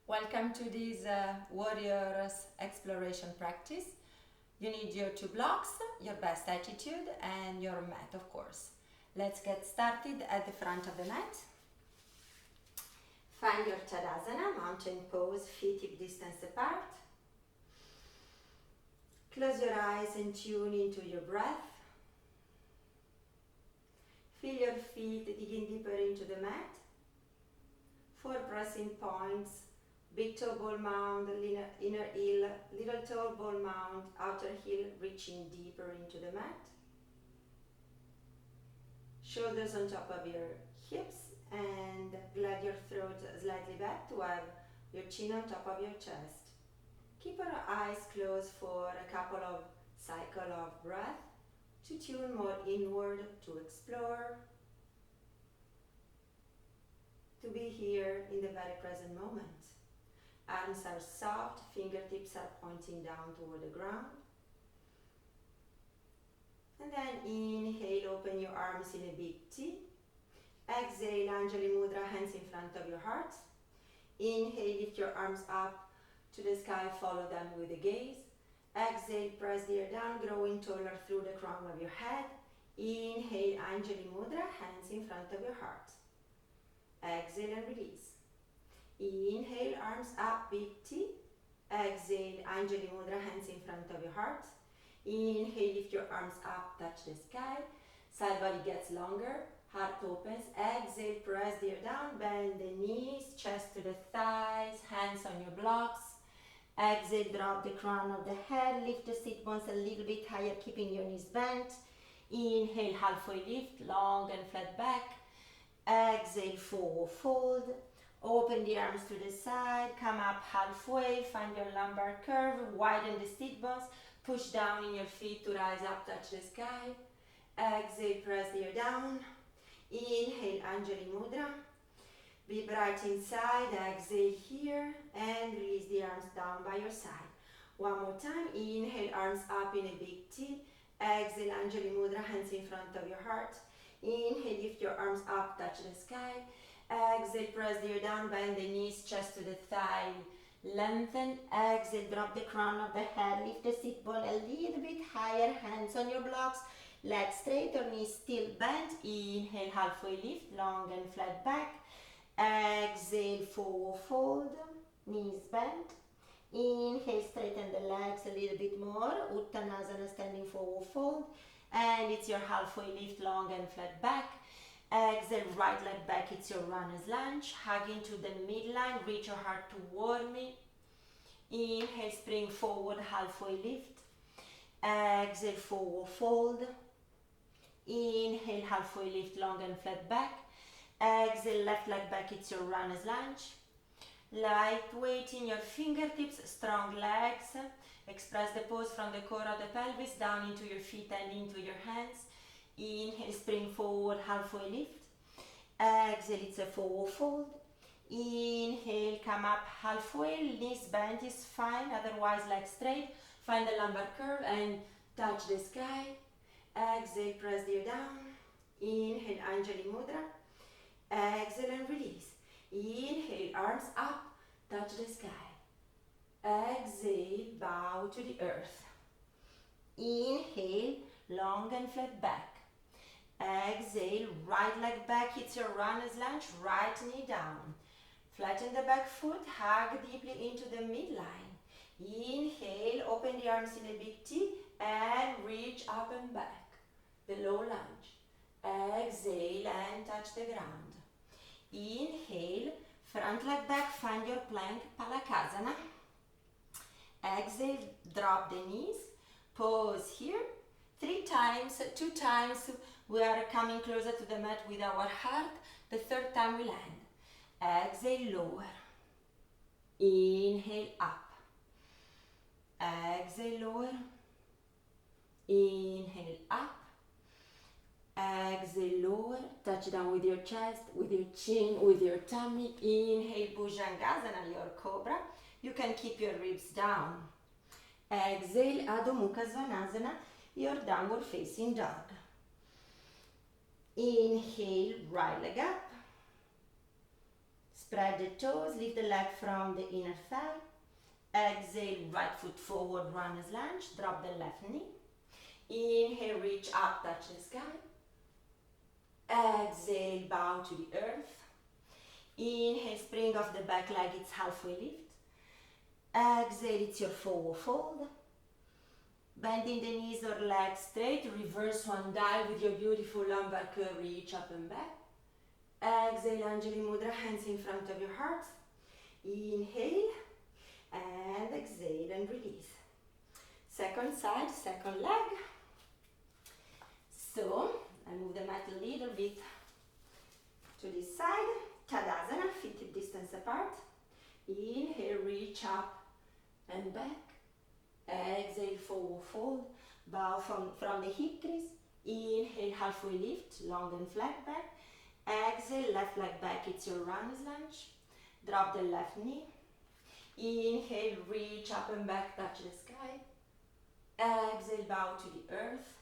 Welcome to this Warriors Exploration practice. You need your 2 blocks, your best attitude and your mat, of course. Let's get started at the front of the mat. Find your Tadasana, mountain pose, feet hip distance apart. Close your eyes and tune into your breath. Feel your feet digging deeper into the mat. 4 pressing points. Big toe ball mound, inner heel, little toe ball mound, outer heel reaching deeper into the mat. Shoulders on top of your hips and glide your throat slightly back to have your chin on top of your chest. Keep your eyes closed for a couple of cycles of breath to tune more inward, to explore, to be here in the very present moment. Arms are soft, fingertips are pointing down toward the ground. And then inhale, open your arms in a big T. Exhale, Anjali Mudra, hands in front of your heart. Inhale, lift your arms up to the sky, follow them with the gaze. Exhale, press the ear down, growing taller through the crown of your head. Inhale, Anjali Mudra, hands in front of your heart. Exhale and release. Inhale, arms up, big T. Exhale, Anjali Mudra, hands in front of your heart. Inhale, lift your arms up, touch the sky. Side body gets longer, heart opens. Exhale, press the ear down, bend the knees, chest to the thighs, hands on your blocks. Exhale, drop the crown of the head, lift the sit bones a little bit higher, keeping your knees bent. Inhale, halfway lift, long and flat back. Exhale, forward fold. Open the arms to the side, come up halfway, find your lumbar curve, widen the sit bones, push down in your feet to rise up, touch the sky. Exhale, press the ear down. Inhale, Anjali Mudra. Be bright inside, exhale here, and release the arms down by your side. One more time, inhale, arms up in a big T. Exhale, Anjali Mudra, hands in front of your heart. Inhale, lift your arms up, touch the sky. Exhale, press the ear down, bend the knees, chest to the thigh, lengthen. Exhale, drop the crown of the head, lift the sit bone a little bit higher, hands on your blocks, legs straight or knees still bent. Inhale, halfway lift, long and flat back. Exhale, forward fold, knees bent. Inhale, straighten the legs a little bit more, Uttanasana, standing forward fold. And it's your halfway lift, long and flat back. Exhale, right leg back, it's your runner's lunge. Hug into the midline, reach your heart toward me. Inhale, spring forward, halfway lift. Exhale, forward fold. Inhale, halfway lift, long and flat back. Exhale, left leg back, it's your runner's lunge. Light weight in your fingertips, strong legs. Express the pose from the core of the pelvis down into your feet and into your hands. Inhale, spring forward, halfway lift. Exhale, it's a forward fold. Inhale, come up halfway, knees bent is fine, otherwise legs straight. Find the lumbar curve and touch the sky. Exhale, press the ear down. Inhale, Anjali Mudra. Exhale and release. Inhale, arms up, touch the sky. Exhale, bow to the earth. Inhale, long and flat back. Exhale, right leg back, hits your runner's lunge, right knee down. Flatten the back foot, hug deeply into the midline. Inhale, open the arms in a big T and reach up and back. The low lunge. Exhale and touch the ground. Inhale, front leg back, find your plank, Palakasana. Exhale, drop the knees, pause here. 3 times, 2 times, we are coming closer to the mat with our heart. The 3rd time we land. Exhale, lower. Inhale, up. Exhale, lower. Inhale, up. Exhale, lower. Touch down with your chest, with your chin, with your tummy. Inhale, Bhujangasana, your cobra. You can keep your ribs down. Exhale, Adho Mukha Svanasana, your downward facing dog. Inhale, right leg up. Spread the toes, lift the leg from the inner thigh. Exhale, right foot forward, runner's lunge. Drop the left knee. Inhale, reach up, touch the sky. Exhale, bow to the earth. Inhale, spring off the back leg, it's halfway lift. Exhale, it's your forward fold. Bending the knees or legs straight, reverse one dive with your beautiful lumbar curve, reach up and back. Exhale, Anjali Mudra, hands in front of your heart. Inhale, and exhale and release. Second side, second leg. So, I move the mat a little bit to this side. Tadasana, feet hip distance apart. Inhale, reach up and back. Exhale, forward fold. Bow from the hip crease. Inhale, halfway lift, long and flat back. Exhale, left leg back, it's your runner's lunge. Drop the left knee. Inhale, reach up and back, touch the sky. Exhale, bow to the earth.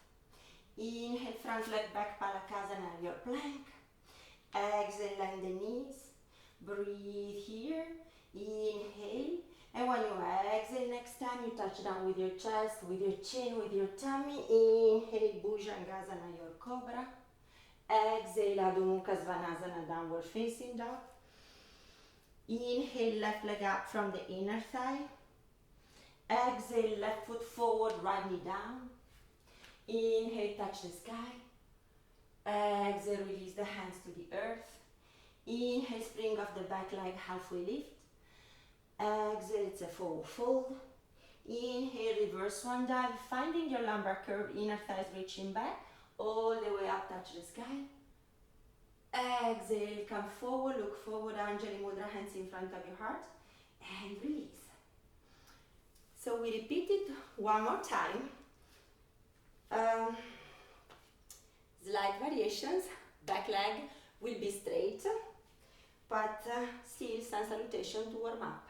Inhale, front leg back, Palakasana, your plank. Exhale, bend the knees. Breathe here. Inhale. And when you exhale, next time you touch down with your chest, with your chin, with your tummy. Inhale, Bhujangasana, your cobra. Exhale, Adho Mukha Svanasana, downward facing dog. Inhale, left leg up from the inner thigh. Exhale, left foot forward, right knee down. Inhale, touch the sky. Exhale, release the hands to the earth. Inhale, spring off the back leg, halfway lift. Exhale, it's a forward fold. Inhale, reverse one dive, finding your lumbar curve, inner thighs reaching back, all the way up, touch the sky. Exhale, come forward, look forward, Anjali Mudra, hands in front of your heart, and release. So we repeat it one more time. Slight variations, back leg will be straight, but still sun salutation to warm up.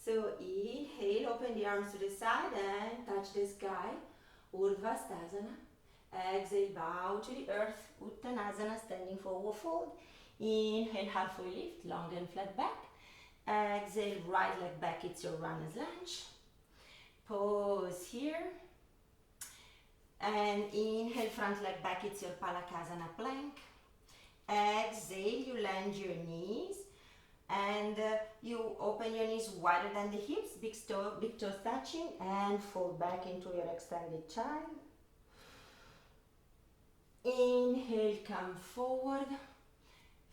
So inhale, open the arms to the side and touch the sky, Urdhva Sthasana. Exhale, bow to the earth, Uttanasana, standing forward fold. Inhale, halfway lift, long and flat back. Exhale, right leg back, it's your runner's lunge. Pause here. And inhale, front leg back, it's your Palakasana plank. Exhale, you land your knees. And you open your knees wider than the hips, big toes touching, and fall back into your extended child. Inhale, come forward,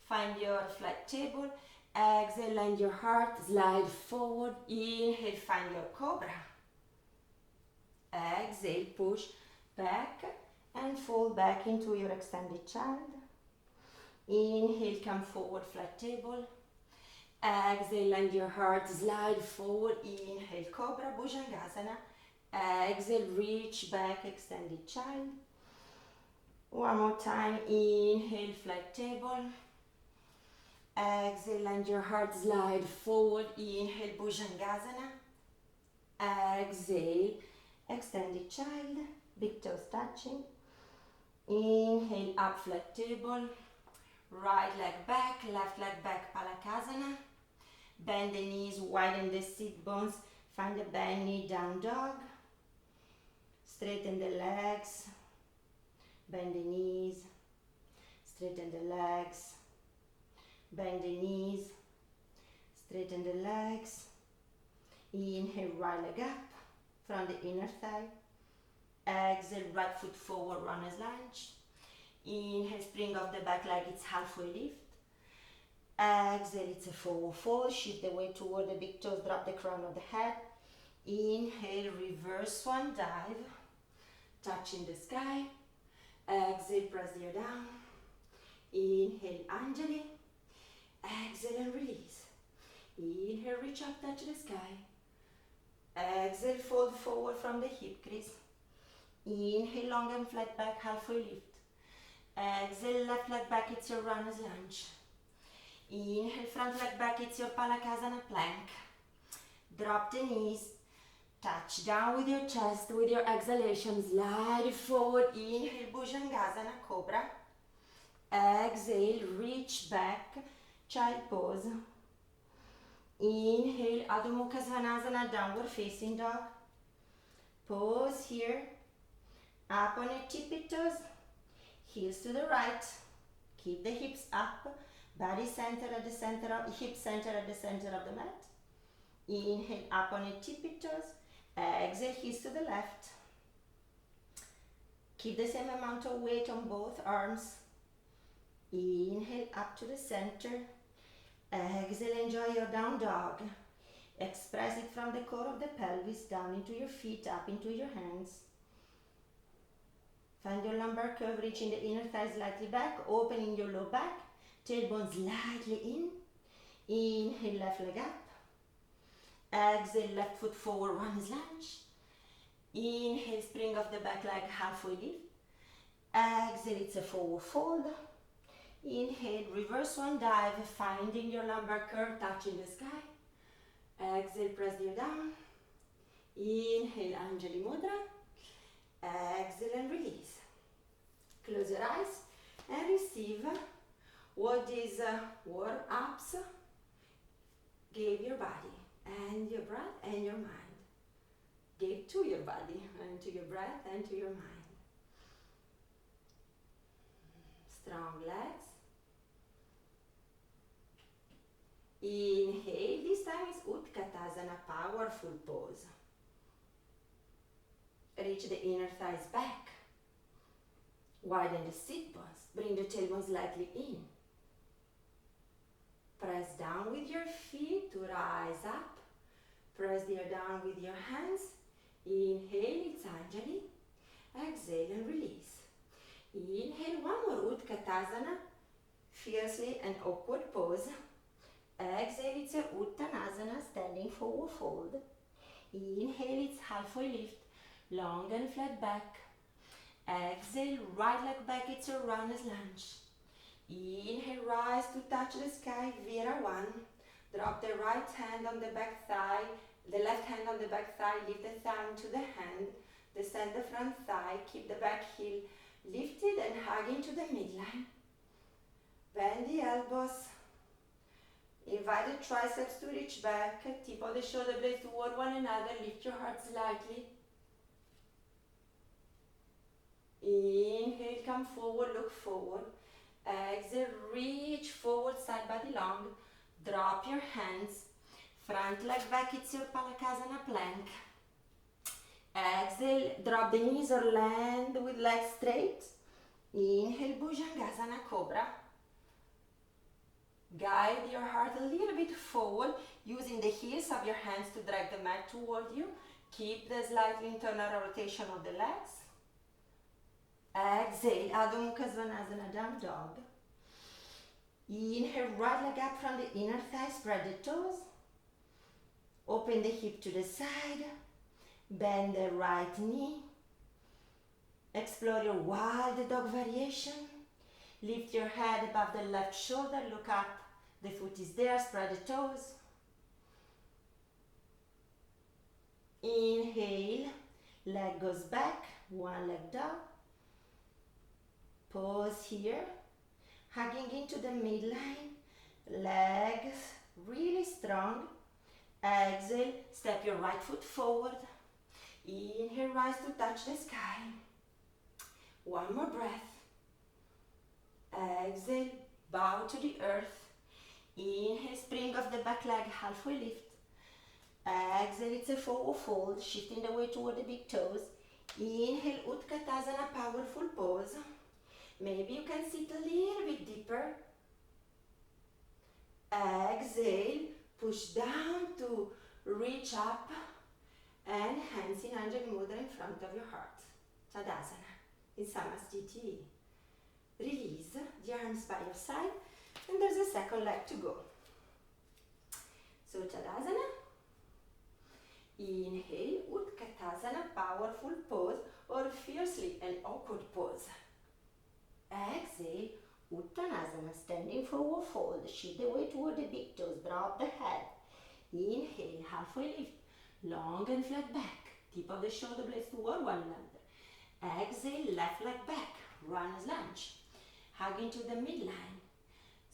find your flat table. Exhale, land your heart, slide forward. Inhale, find your cobra. Exhale, push back and fall back into your extended child. Inhale, come forward, flat table. Exhale, land your heart, slide forward. Inhale, cobra, Bhujangasana. Exhale, reach back, extended child. One more time. Inhale, flat table. Exhale, land your heart, slide forward. Inhale, Bhujangasana. Exhale, extended child, big toes touching. Inhale, up, flat table. Right leg back, left leg back, Palakasana. Bend the knees, widen the sit bones. Find a bend knee, down dog. Straighten the legs. Bend the knees. Straighten the legs. Bend the knees. Straighten the legs. Inhale, right leg up from the inner thigh. Exhale, right foot forward, runner's lunge. Inhale, spring off the back leg, it's halfway lift. Exhale, it's a forward fold. Shift the weight toward the big toes, drop the crown of the head. Inhale, reverse one dive, touching the sky. Exhale, press the ear down. Inhale, Anjali. Exhale and release. Inhale, reach up, touch the sky. Exhale, fold forward from the hip crease. Inhale, long and flat back, halfway lift. Exhale, left leg back, it's your runner's lunge. Inhale, front leg back, it's your Palakasana plank. Drop the knees, touch down with your chest, with your exhalation, slide forward. Inhale, Bhujangasana, cobra. Exhale, reach back, child pose. Inhale, Adho Mukha Svanasana, downward facing dog. Pose here. Up on your tippy toes. Heels to the right. Keep the hips up. Body center at the center of hip center at the center of the mat. Inhale, up on your tippy toes. Exhale, heels to the left. Keep the same amount of weight on both arms. Inhale, up to the center. Exhale, enjoy your down dog. Express it from the core of the pelvis down into your feet, up into your hands. Find your lumbar curve, reaching the inner thighs slightly back, opening your low back, tailbone slightly in. Inhale, left leg up. Exhale, left foot forward, runners lunge. Inhale, spring off the back leg, halfway lift. Exhale, it's a forward fold. Inhale, reverse one dive, finding your lumbar curve, touching the sky. Exhale, press you down. Inhale, Anjali Mudra. Exhale and release. Close your eyes and receive what these warm-ups gave your body and your breath and your mind. Gave to your body and to your breath and to your mind. Strong legs. Inhale, this time is Utkatasana, powerful pose. Reach the inner thighs back. Widen the sit bones. Bring the tailbone slightly in. Press down with your feet to rise up. Press the air down with your hands. Inhale, it's Anjali. Exhale and release. Inhale, one more Utkatasana. Fiercely and awkward pose. Exhale, it's a Uttanasana, standing forward fold. Inhale, it's halfway lift. Long and flat back. Exhale, right leg back, it's a runner's lunge. Inhale, rise to touch the sky, Vira 1. Drop the right hand on the back thigh, the left hand on the back thigh, lift the thumb to the hand, descend the front thigh, keep the back heel lifted and hug into the midline. Bend the elbows. Invite the triceps to reach back, tip of the shoulder blades toward one another, lift your heart slightly. Inhale, come forward, look forward. Exhale, reach forward, side body long. Drop your hands. Front leg back, it's your Palakasana plank. Exhale, drop the knees or land with legs straight. Inhale, Bhujangasana, Cobra. Guide your heart a little bit forward, using the heels of your hands to drag the mat toward you. Keep the slightly internal rotation of the legs. Exhale, Adho Mukha Svanasana, down dog. Inhale, right leg up from the inner thigh, spread the toes. Open the hip to the side. Bend the right knee. Explore your wild dog variation. Lift your head above the left shoulder, look up. The foot is there, spread the toes. Inhale, leg goes back, one leg down. Pause here, hugging into the midline, legs really strong. Exhale, step your right foot forward. Inhale, rise to touch the sky. One more breath. Exhale, bow to the earth. Inhale, spring off the back leg, halfway lift. Exhale, it's a forward fold, shifting the weight toward the big toes. Inhale, Utkatasana, powerful pose. Maybe you can sit a little bit deeper. Exhale, push down to reach up and hands in Anjali Mudra in front of your heart. Tadasana in Samasthiti. Release the arms by your side and there's a second leg to go. So Tadasana. Inhale, Utkatasana, powerful pose or fiercely and awkward pose. Exhale, Uttanasana, standing forward fold. Shift the weight toward the big toes. Drop the head. Inhale, halfway lift. Long and flat back. Tip of the shoulder blades toward one another. Exhale, left leg back. Runner's lunge. Hug into the midline.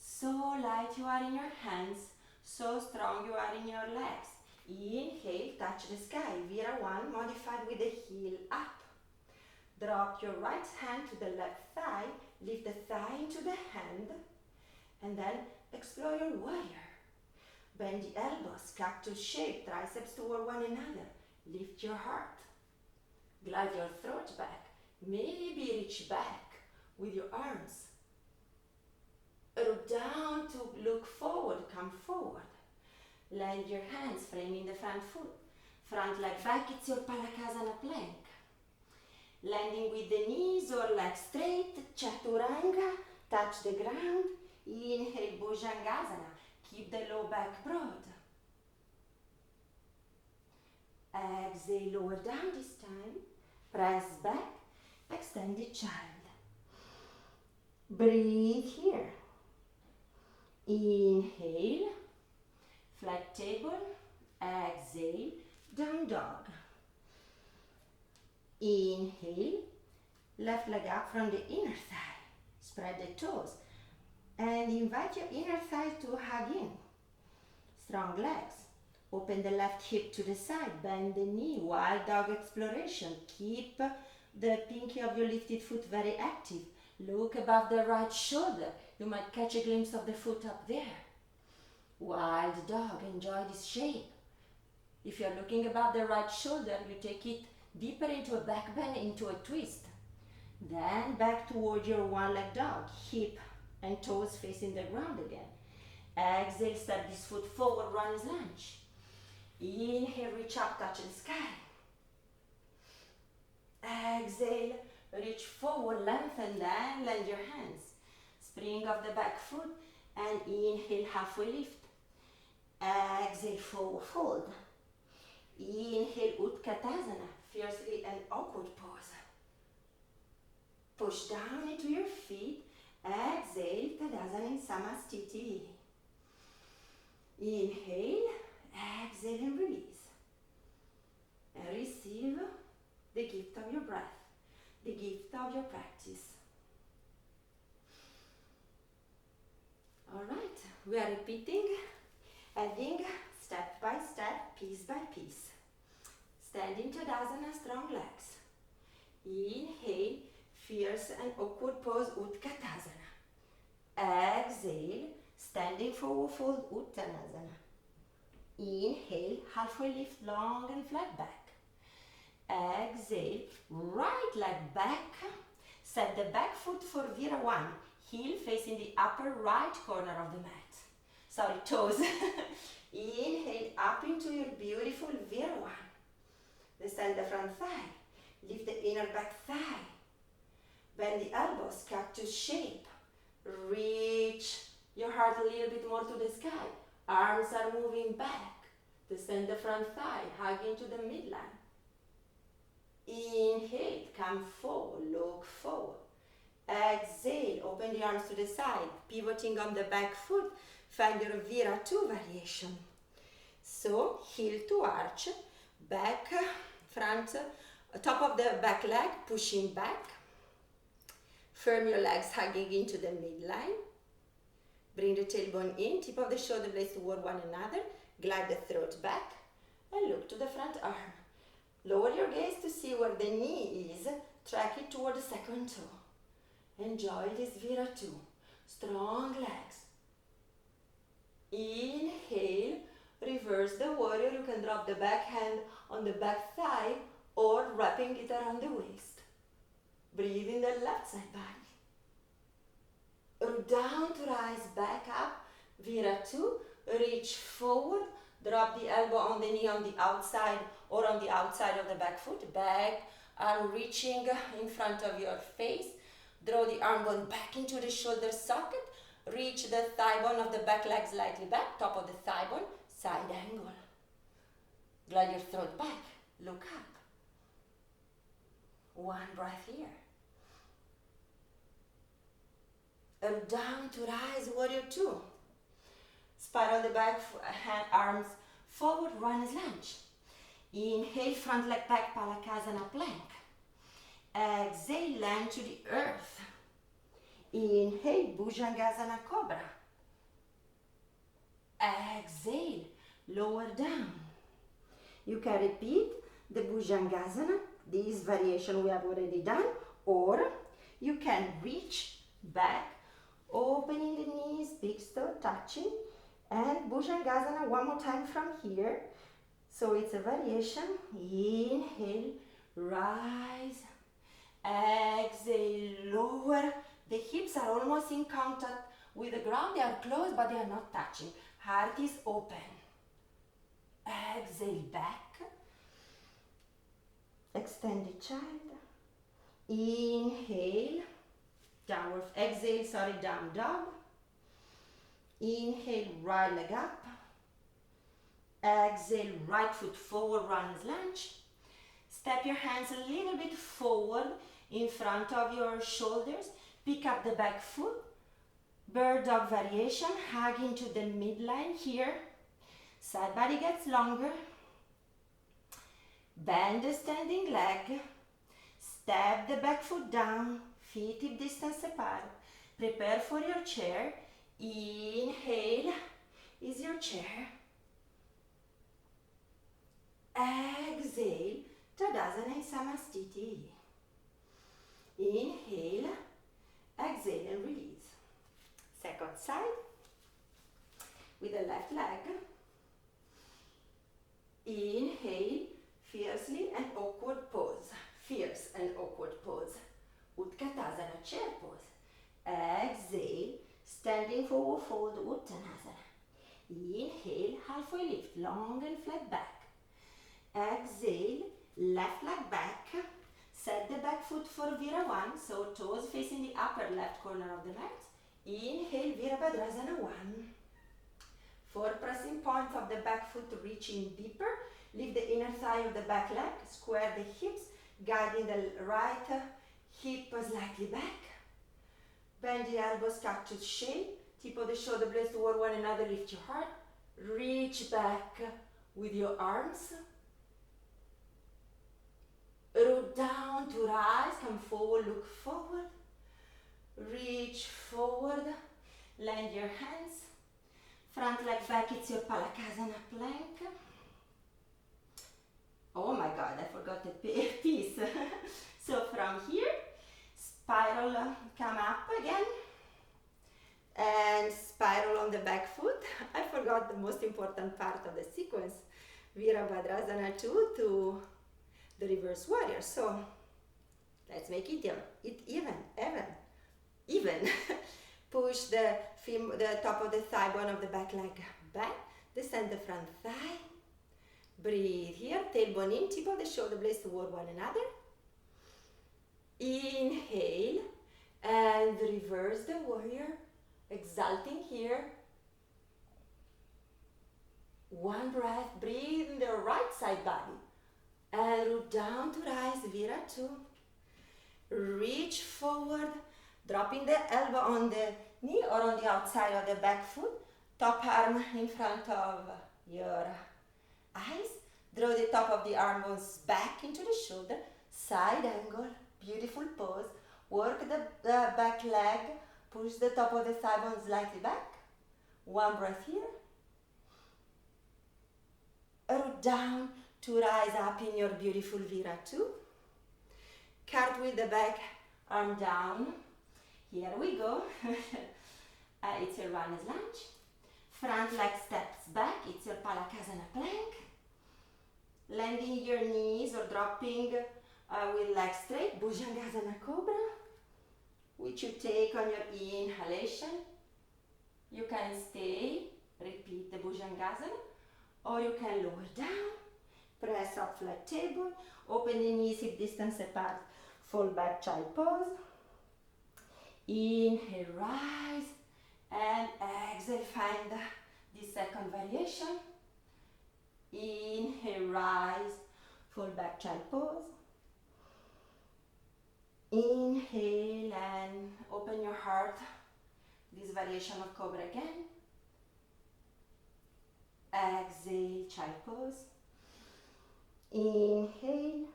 So light you are in your hands, so strong you are in your legs. Inhale, touch the sky. Vira 1, modified with the heel up. Drop your right hand to the left thigh, lift the thigh into the hand, and then explore your warrior. Bend the elbows, cactus shape, triceps toward one another. Lift your heart. Glide your throat back. Maybe reach back with your arms. Root down to look forward, come forward. Land your hands, framing the front foot. Front leg back, it's your Palakasana plank. Landing with the knees or legs straight, Chaturanga, touch the ground. Inhale, Bhujangasana. Keep the low back broad. Exhale, lower down this time. Press back, extended child. Breathe here. Inhale, flat table. Exhale, down dog. Inhale, left leg up from the inner thigh. Spread the toes and invite your inner thigh to hug in. Strong legs. Open the left hip to the side. Bend the knee. Wild dog exploration. Keep the pinky of your lifted foot very active. Look above the right shoulder. You might catch a glimpse of the foot up there. Wild dog. Enjoy this shape. If you're looking above the right shoulder, you take it deeper into a back bend, into a twist. Then back toward your one-leg dog. Hip and toes facing the ground again. Exhale, step this foot forward, runner's lunge. Inhale, reach up, touch the sky. Exhale, reach forward, lengthen, then lend your hands. Spring of the back foot and inhale, halfway lift. Exhale, forward fold. Inhale, Utkatasana, fiercely and awkward pose. Push down into your feet. Exhale, Tadasana in Samastiti. Inhale, exhale and release. And receive the gift of your breath, the gift of your practice. Alright, we are repeating, adding step by step, piece by piece. Standing Tadasana, strong legs. Inhale, fierce and awkward pose, Utkatasana. Exhale, standing forward fold, Uttanasana. Inhale, halfway lift, long and flat back. Exhale, right leg back. Set the back foot for Vira 1. Heel facing the upper right corner of the mat. Sorry, toes. Inhale, up into your beautiful Vira 1. Descend the front thigh. Lift the inner back thigh. Bend the elbows, cactus shape. Reach your heart a little bit more to the sky. Arms are moving back. Descend the front thigh, hug into the midline. Inhale, come forward, look forward. Exhale, open the arms to the side, pivoting on the back foot. Find your Vira 2 variation. So, heel to arch, back, front, top of the back leg, pushing back. Firm your legs, hugging into the midline. Bring the tailbone in, tip of the shoulder blades toward one another. Glide the throat back and look to the front arm. Lower your gaze to see where the knee is. Track it toward the second toe. Enjoy this Vira 2. Strong legs. Inhale, reverse the warrior. You can drop the back hand on the back thigh or wrapping it around the waist. Breathe in the left side body. Root down to rise back up. Vira 2. Reach forward. Drop the elbow on the knee on the outside or on the outside of the back foot. Back arm reaching in front of your face. Draw the arm bone back into the shoulder socket. Reach the thigh bone of the back leg slightly back. Top of the thigh bone. Side angle. Glide your throat back. Look up. One breath here. Down to rise, warrior 2. Spiral the back, hand, arms forward, runner's lunge. Inhale, front leg back, Palakasana plank. Exhale, land to the earth. Inhale, Bhujangasana cobra. Exhale, lower down. You can repeat the Bhujangasana, this variation we have already done, or you can reach back, opening the knees, big toe touching, and Bhujangasana one more time from here. So it's a variation. Inhale, rise, exhale, lower. The hips are almost in contact with the ground. They are close, but they are not touching. Heart is open. Exhale, back. Extend the child. Inhale, downward. Exhale, sorry, down dog. Inhale, right leg up. Exhale, right foot forward, runner's lunge. Step your hands a little bit forward in front of your shoulders. Pick up the back foot. Bird dog variation, hug into the midline here. Side body gets longer. Bend the standing leg. Step the back foot down. Feet hip distance apart. Prepare for your chair. Inhale is your chair. Exhale, Tadasana Samastiti. Inhale, exhale and release. Second side with the left leg. Inhale, fiercely and awkward pose. Fierce and awkward pose. Utkatasana, chair pose. Exhale, standing forward fold, Uttanasana. Inhale, halfway lift, long and flat back. Exhale, left leg back. Set the back foot for Vira 1, so toes facing the upper left corner of the mat. Inhale, Virabhadrasana 1. For pressing point of the back foot reaching deeper, lift the inner thigh of the back leg, square the hips, guiding the right hip slightly back. Bend the elbows, cactus shape. Tip of the shoulder blades toward one another, lift your heart. Reach back with your arms. Root down to rise, come forward, look forward. Reach forward, land your hands. Front leg back, it's your Palakasana plank. Oh my God, I forgot the piece. So from here, spiral, come up again. And spiral on the back foot. I forgot the most important part of the sequence. Virabhadrasana 2 to the reverse warrior. So let's make it even. Push the top of the thigh bone of the back leg back. Descend the front thigh. Breathe here. Tailbone in. Tip of the shoulder blades toward one another. Inhale and reverse the warrior. Exalting here. One breath. Breathe in the right side body. And root down to rise, Vira 2. Reach forward, dropping the elbow on the knee or on the outside of the back foot. Top arm in front of your eyes. Draw the top of the arm bones back into the shoulder. Side angle, beautiful pose. Work the back leg. Push the top of the thigh bone slightly back. One breath here. Root down to rise up in your beautiful Vira 2. Cartwheel the back arm down. Here we go. It's your runner's lunge. Front leg steps back. It's your Palakasana plank. Landing your knees or dropping with legs straight. Bhujangasana Cobra, which you take on your inhalation. You can stay, repeat the Bhujangasana, or you can lower down. Press up flat table, open the knees hip distance apart, fall back child pose. Inhale, rise, and exhale, find the second variation. Inhale, rise, fall back child pose. Inhale and open your heart, this variation of Cobra again. Exhale, child pose. Inhale,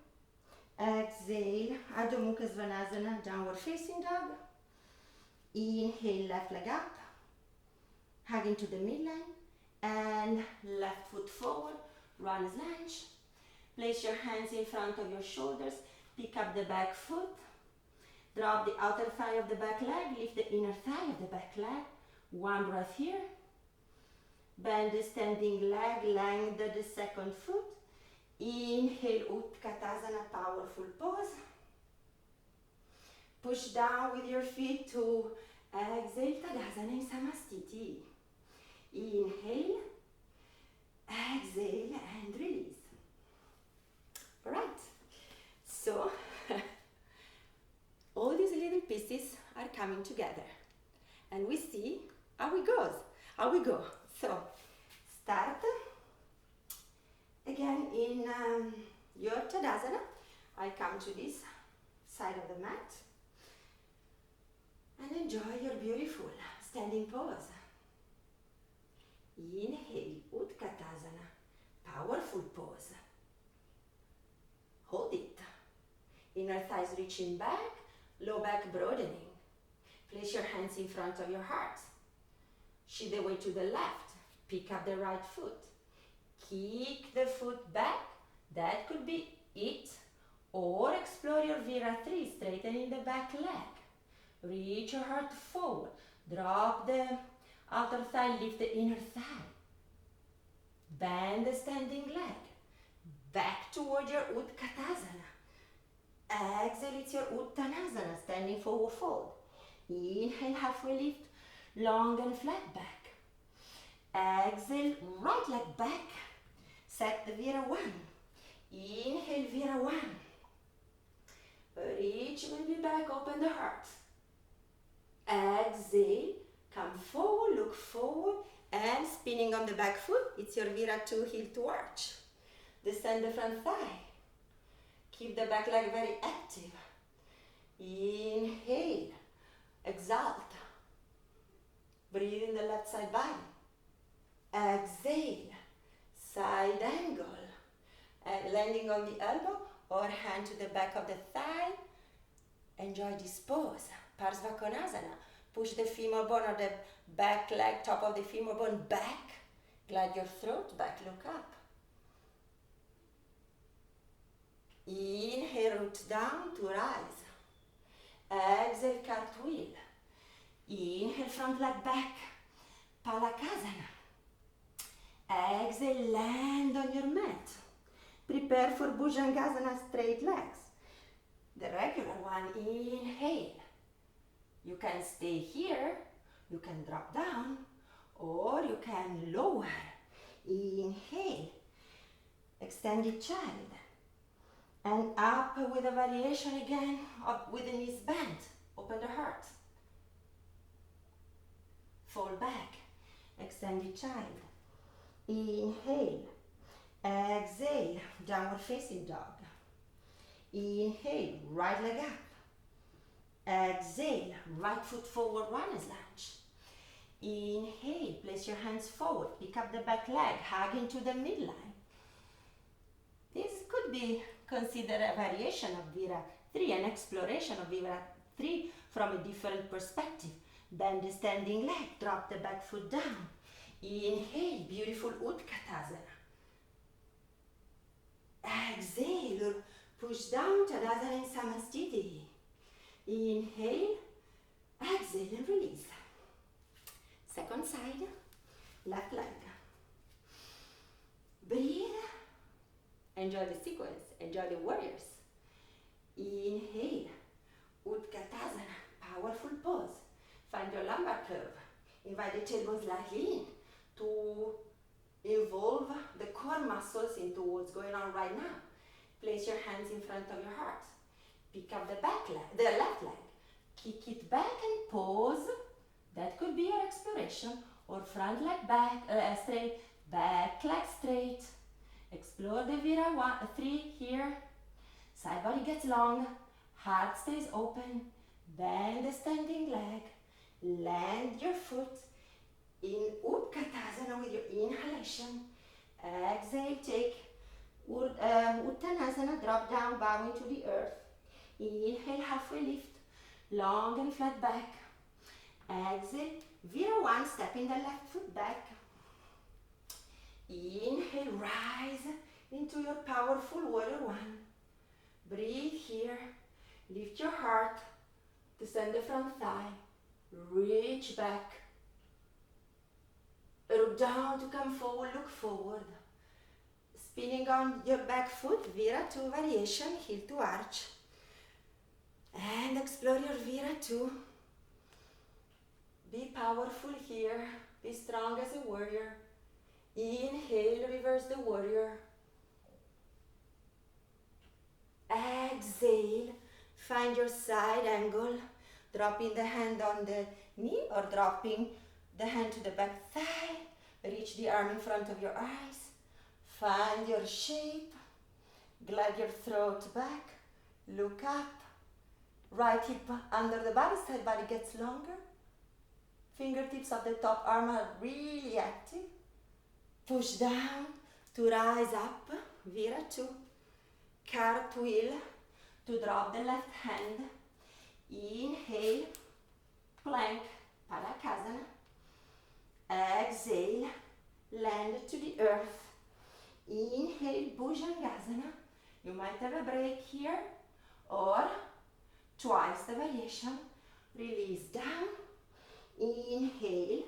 exhale, Adho Mukha Svanasana, downward facing dog. Inhale, left leg up, hug into the midline. and left foot forward, runner's lunge. Place your hands in front of your shoulders, pick up the back foot, drop the outer thigh of the back leg, lift the inner thigh of the back leg. One breath here. Bend the standing leg, lengthen the second foot. Inhale, Utkatasana, powerful pose. Push down with your feet to exhale, Tadasana in Samastiti. Inhale, exhale, and release. Alright, so all these little pieces are coming together. And we see how it goes, how we go. So, start again in your Tadasana. I come to this side of the mat and enjoy your beautiful standing pose. Inhale, Utkatasana, powerful pose. Hold it. Inner thighs reaching back, low back broadening. Place your hands in front of your heart. Shift the weight to the left. Pick up the right foot. Kick the foot back. That could be it. Or explore your Virasthri, straightening the back leg. Reach your heart forward. Drop the outer thigh, lift the inner thigh. Bend the standing leg. Back toward your Utkatasana. Exhale, it's your Uttanasana, standing forward fold. Inhale, halfway lift, long and flat back. Exhale, right leg back. Set the Vira 1. Inhale, Vira 1. Reach, maybe back, open the heart. Exhale, come forward, look forward, and spinning on the back foot, it's your Vira 2, heel to arch. Descend the front thigh. Keep the back leg very active. Inhale, exalt. Breathe in the left side body. Exhale, side angle. And landing on the elbow or hand to the back of the thigh. Enjoy this pose. Parsvakonasana. Push the femur bone or the back leg, top of the femur bone back. Glide your throat back, look up. Inhale, root down to rise. Exhale, cartwheel. Inhale, front leg back. Palakasana. Exhale, land on your mat. Prepare for Bhujangasana, straight legs. The regular one, inhale. You can stay here, you can drop down, or you can lower. Inhale. Extended child. And up with a variation again, up with the knees bent. Open the heart. Fall back. Extended child. Inhale. Exhale. Downward facing dog. Inhale. Right leg up. Exhale. Right foot forward, runner's lunge. Inhale. Place your hands forward. Pick up the back leg. Hug into the midline. This could be considered a variation of Vira 3, an exploration of Vira 3 from a different perspective. Bend the standing leg, drop the back foot down. Inhale, beautiful Utkatasana. Exhale, push down, Tadasana in Samastiti. Inhale, exhale and release. Second side, left leg. Breathe. Enjoy the sequence, enjoy the warriors. Inhale, Utkatasana, powerful pose. Find your lumbar curve. Invite the tailbone slightly in to involve the core muscles into what's going on right now. Place your hands in front of your heart. Pick up the back leg, the left leg. Kick it back and pause. That could be your exploration. Or front leg back, straight, back leg straight. Explore the Vira 3 here. Side body gets long. Heart stays open. Bend the standing leg. Land your foot in Utkatasana with your inhalation. Exhale, take Uttanasana, drop down, bowing to the earth. Inhale, halfway lift, long and flat back. Exhale, Vira 1, step in the left foot back. Inhale, rise into your powerful warrior one. Breathe here. Lift your heart. Descend the front thigh. Reach back. Look down to come forward. Look forward. Spinning on your back foot. Vira 2 variation. Heel to arch. And explore your Vira 2. Be powerful here. Be strong as a warrior. Inhale, reverse the warrior. Exhale, find your side angle. Dropping the hand on the knee or dropping the hand to the back thigh. Reach the arm in front of your eyes. Find your shape. Glide your throat back. Look up. Right hip under the body, side body gets longer. Fingertips of the top arm are really active. Push down to rise up. Vira 2. Cartwheel to drop the left hand. Inhale, plank, Padakasana. Exhale, land to the earth. Inhale, Bhujangasana. You might have a break here or twice the variation. Release down. Inhale,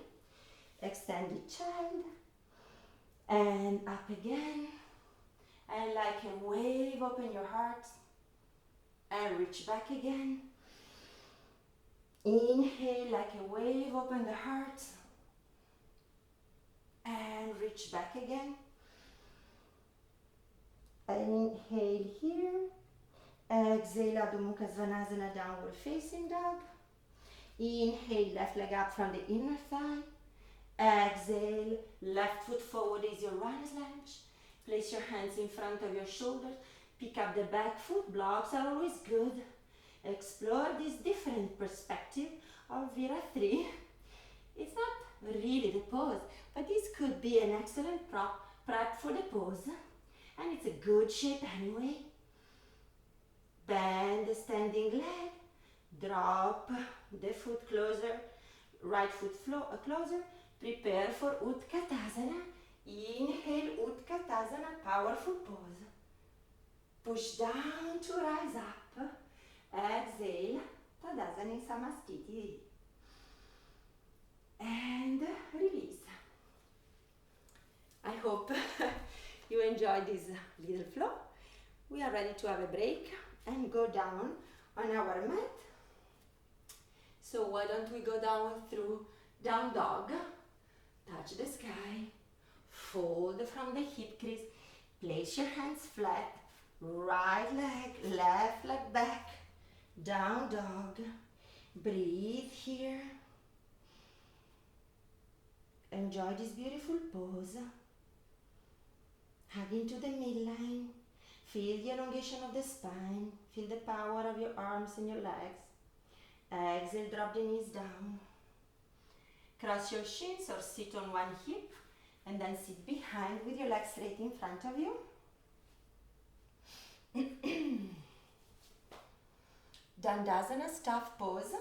extended child. And up again. And like a wave, open your heart. And reach back again. Inhale, like a wave, open the heart. And reach back again. Inhale here. Exhale, Adho Mukha Svanasana, downward facing dog. Inhale, left leg up from the inner thigh. Exhale, left foot forward is your runner's lunge. Place your hands in front of your shoulders. Pick up the back foot. Blocks are always good. Explore this different perspective of Vira 3. It's not really the pose, but this could be an excellent prep for the pose. And it's a good shape anyway. Bend the standing leg. Drop the foot closer. Right foot closer. Prepare for Utkatasana. Inhale, Utkatasana, powerful pose. Push down to rise up. Exhale, Tadasana in Samastiti. And release. I hope you enjoyed this little flow. We are ready to have a break and go down on our mat. So why don't we go down through down dog. Touch the sky. Fold from the hip crease. Place your hands flat. Right leg, left leg back. Down dog. Breathe here. Enjoy this beautiful pose. Hug into the midline. Feel the elongation of the spine. Feel the power of your arms and your legs. Exhale, drop the knees down. Cross your shins or sit on one hip and then sit behind with your legs straight in front of you. Dandasana, staff pose.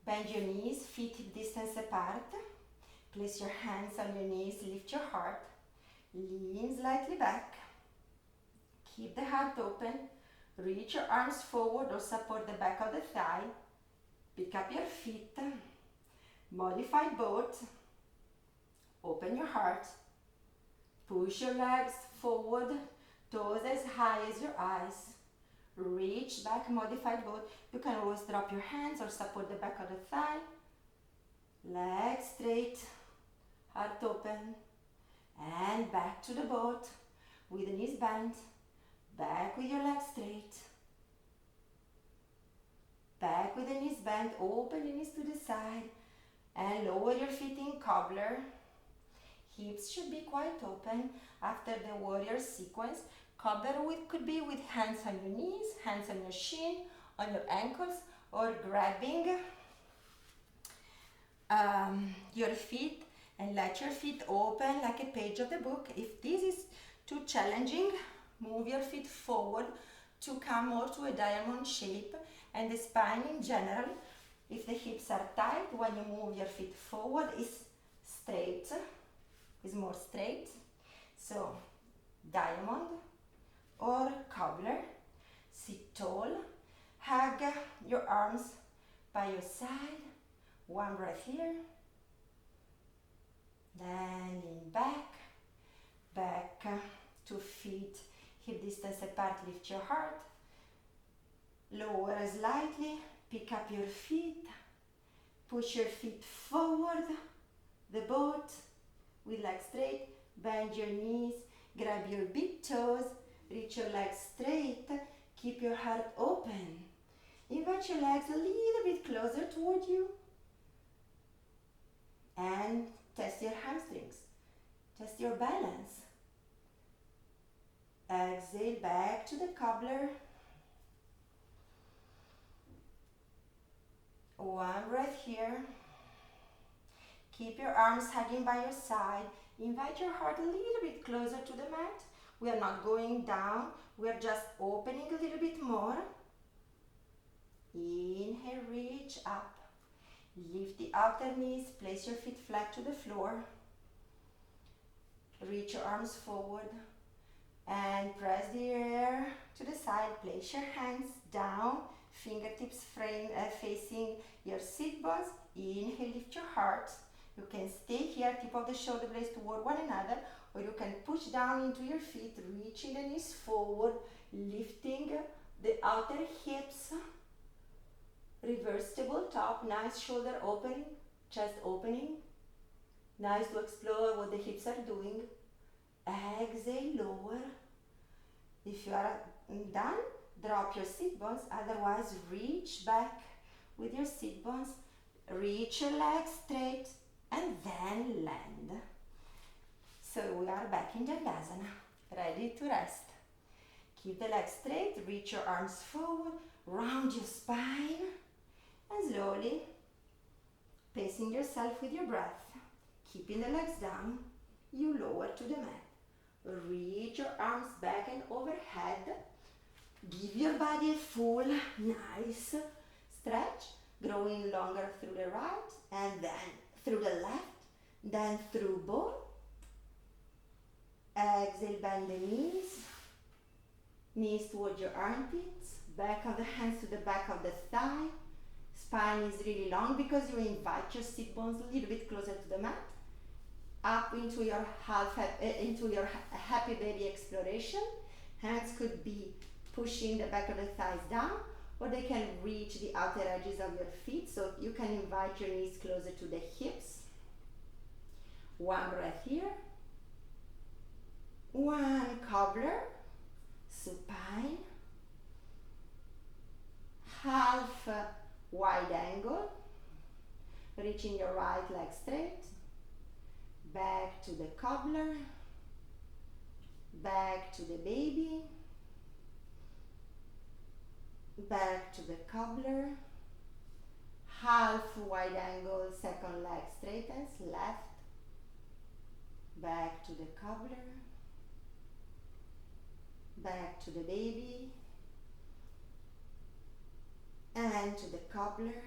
Bend your knees, feet hip distance apart. Place your hands on your knees, lift your heart. Lean slightly back. Keep the heart open. Reach your arms forward or support the back of the thigh. Pick up your feet. Modify both. Open your heart. Push your legs forward, toes as high as your eyes. Reach back, modified both. You can always drop your hands or support the back of the thigh. Legs straight, heart open. And back to the boat with the knees bent. Back with your legs straight. Back with the knees bent, open the knees to the side. And lower your feet in cobbler. Hips should be quite open after the warrior sequence. Cobbler could be with hands on your knees, hands on your shin, on your ankles, or grabbing your feet and let your feet open like a page of the book. If this is too challenging, move your feet forward to come more to a diamond shape, and the spine in general, if the hips are tight, when you move your feet forward, is straight is more straight. So diamond or cobbler. Sit tall. Hug your arms by your side. One breath here. Then lean back. Back to feet hip distance apart. Lift your heart. Lower slightly. Pick up your feet. Push your feet forward. The boat with legs straight. Bend your knees. Grab your big toes. Reach your legs straight. Keep your heart open. Invite your legs a little bit closer toward you. And test your hamstrings. Test your balance. Exhale back to the cobbler. One breath here. Keep your arms hugging by your side. Invite your heart a little bit closer to the mat. We are not going down. We are just opening a little bit more. Inhale, reach up. Lift the outer knees. Place your feet flat to the floor. Reach your arms forward. And press the air to the side. Place your hands down. Fingertips facing your sit bones. Inhale, lift your heart. You can stay here, tip of the shoulder blades toward one another, or you can push down into your feet, reaching the knees forward, lifting the outer hips. Reverse tabletop, nice shoulder opening, chest opening. Nice to explore what the hips are doing. Exhale, lower. If you are done, drop your sit bones, otherwise reach back with your sit bones. Reach your legs straight and then land. So we are back in Dandasana, ready to rest. Keep the legs straight, reach your arms forward, round your spine, and slowly pacing yourself with your breath. Keeping the legs down, you lower to the mat. Reach your arms back and overhead. Give your body a full, nice stretch, growing longer through the right and then through the left, then through both. Exhale, bend the knees. Knees towards your armpits. Back of the hands to the back of the thigh. Spine is really long because you invite your sit bones a little bit closer to the mat. Up into your happy baby exploration. Hands could be pushing the back of the thighs down, or they can reach the outer edges of your feet, so you can invite your knees closer to the hips. One breath here. One cobbler, supine. Half wide angle, reaching your right leg straight. Back to the cobbler. Back to the baby. Back to the cobbler. Half wide angle, second leg straightens, left. Back to the cobbler. Back to the baby. And to the cobbler.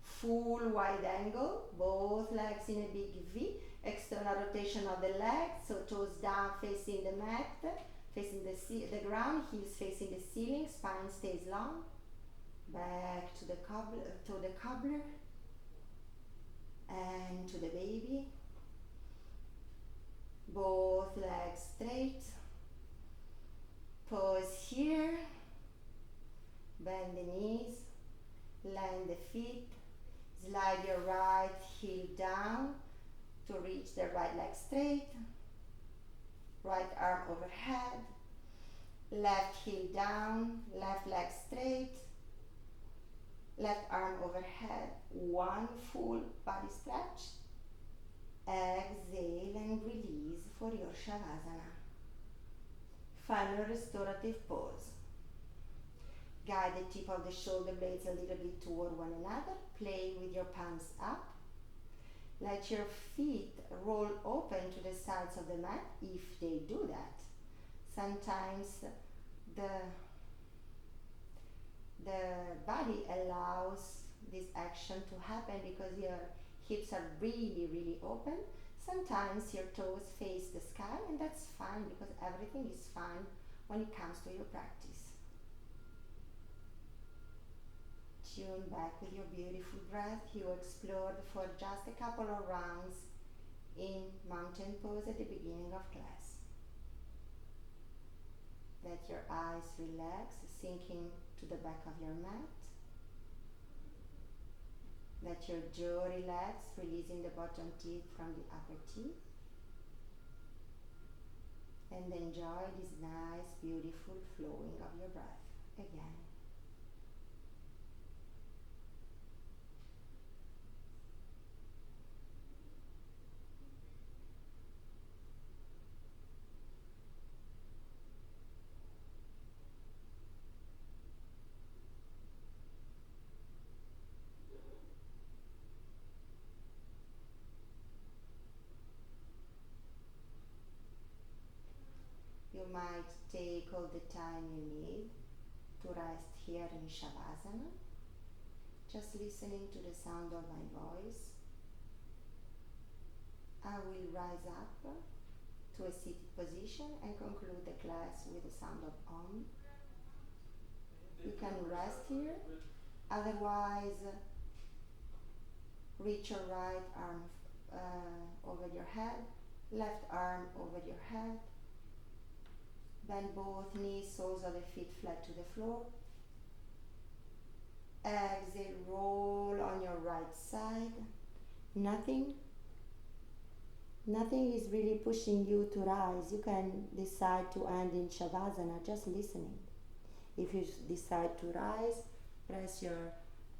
Full wide angle, both legs in a big V. External rotation of the legs, so toes down facing the mat, facing the ground, heels facing the ceiling, spine stays long. Back to the cobbler, and to the baby. Both legs straight. Pause here. Bend the knees. Land the feet. Slide your right heel down to reach the right leg straight. Right arm overhead. Left heel down, left leg straight. Left arm overhead. One full body stretch. Exhale and release for your Shavasana. Final restorative pose. Guide the tip of the shoulder blades a little bit toward one another. Play with your palms up. Let your feet roll open to the sides of the mat if they do that. Sometimes the body allows this action to happen because your hips are really, really open. Sometimes your toes face the sky, and that's fine because everything is fine when it comes to your practice. Tune back with your beautiful breath. You explored for just a couple of rounds in mountain pose at the beginning of class. Let your eyes relax, sinking to the back of your mat. Let your jaw relax, releasing the bottom teeth from the upper teeth. And enjoy this nice, beautiful flowing of your breath again. You might take all the time you need to rest here in Shavasana, just listening to the sound of my voice. I will rise up to a seated position and conclude the class with the sound of Om. You can rest here, otherwise reach your right arm over your head, left arm over your head, bend both knees, soles of the feet flat to the floor. Exhale, roll on your right side. Nothing is really pushing you to rise. You can decide to end in Shavasana, just listening. If you decide to rise, press your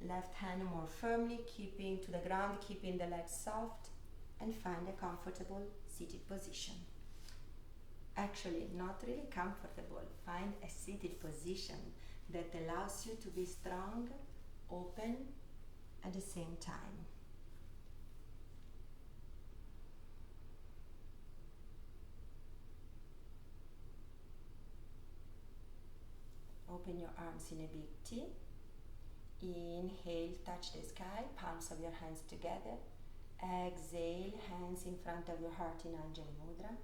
left hand more firmly, keeping to the ground, keeping the legs soft, and find a comfortable seated position. Actually, not really comfortable. Find a seated position that allows you to be strong, open at the same time. Open your arms in a big T. Inhale, touch the sky, palms of your hands together. Exhale, hands in front of your heart in Anjali Mudra.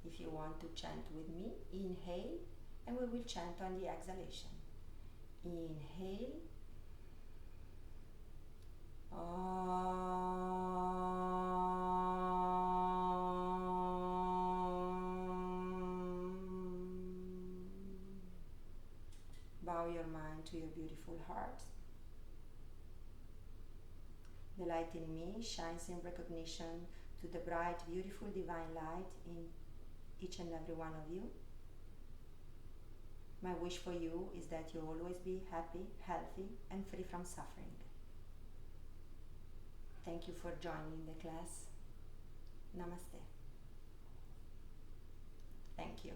If you want to chant with me, inhale, and we will chant on the exhalation. Inhale. Bow your mind to your beautiful heart. The light in me shines in recognition to the bright, beautiful divine light in each and every one of you. My wish for you is that you always be happy, healthy, and free from suffering. Thank you for joining the class. Namaste. Thank you.